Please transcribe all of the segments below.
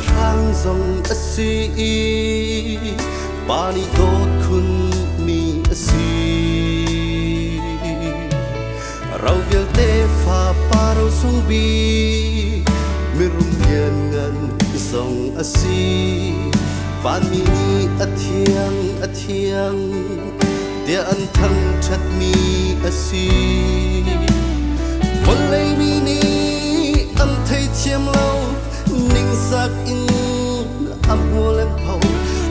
rang dòng asi pani dot khun mi asi rau vial te fa paro sung bi mirum yan ngan dòng asi van mi athiang tia an thang chat mi asi von lei mi ni am thei chiam lâu ninh sắc in am hua lên hậu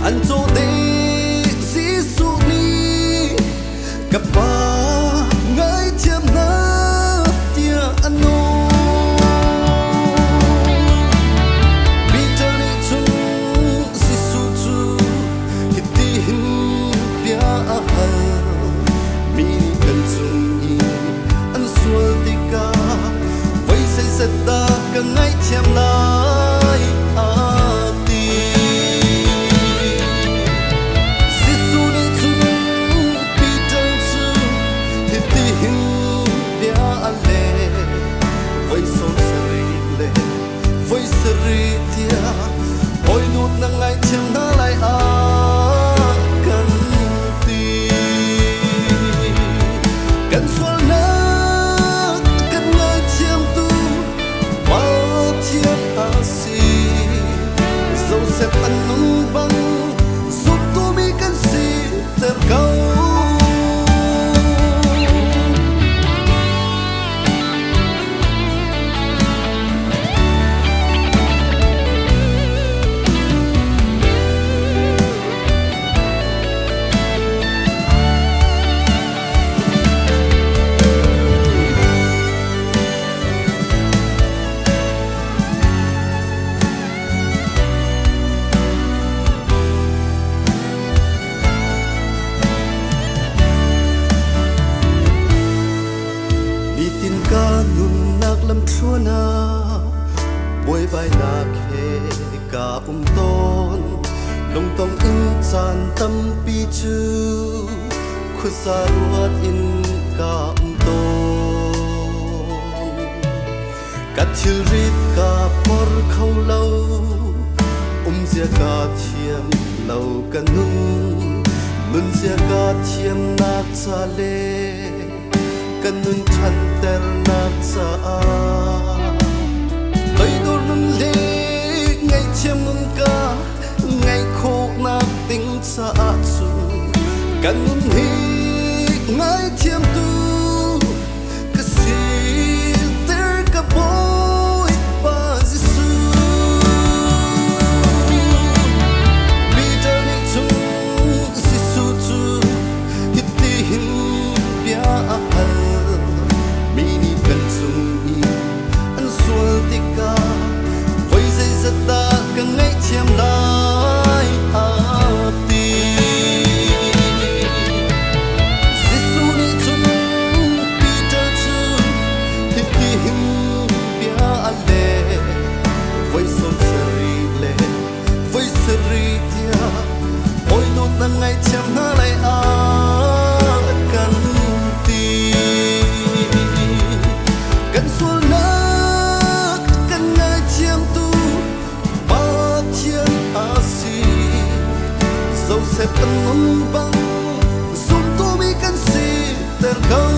anh cho te si su ni cặp ba ngay chiam na tia anh no bi cho ni chung si su chu hiti hin pia a hal mi kan chung i an sual tika vai sai sa ta ka ngay chiam lai a ti si su ni chung pi tang chu hiti hin pia a le vai son sari le vai sari tia hoi nut na ngay chiam na lai a kan ti kan sual na kan ngay chiam tu bao thiên asi dẫu xếp ăn nung băng giúp tôi mi cần si ter câu tin ca nun nak lam thuna boi bai na khe ka ton long tong in chan tam pi chu khu sa ruat in ka ton ka thil rit ka por khau lâu zia ka thiam lâu ka nun zia ka thiam nak cha le kanun chan ter nak sa tôi đôi nun le ngày chiêm nun ca ngày khô nak tính sa chu kanun hi ngày chiêm tu ka si ter ka boy pa jisu bi ter ni chung si su chu hiti hin pia a mini kan chung i an sual tika voi zai zata ka ngai chiam lai a ti sisu ni chung peter chu hiti hin pia ale voi son sari le voi sari tia oi not na ngai chiam na lai a kan ti kan sual na kan ngay chiam tu ba thiên asi dẫu xếp ăn ngon băng dùng tu mi kan si ter câu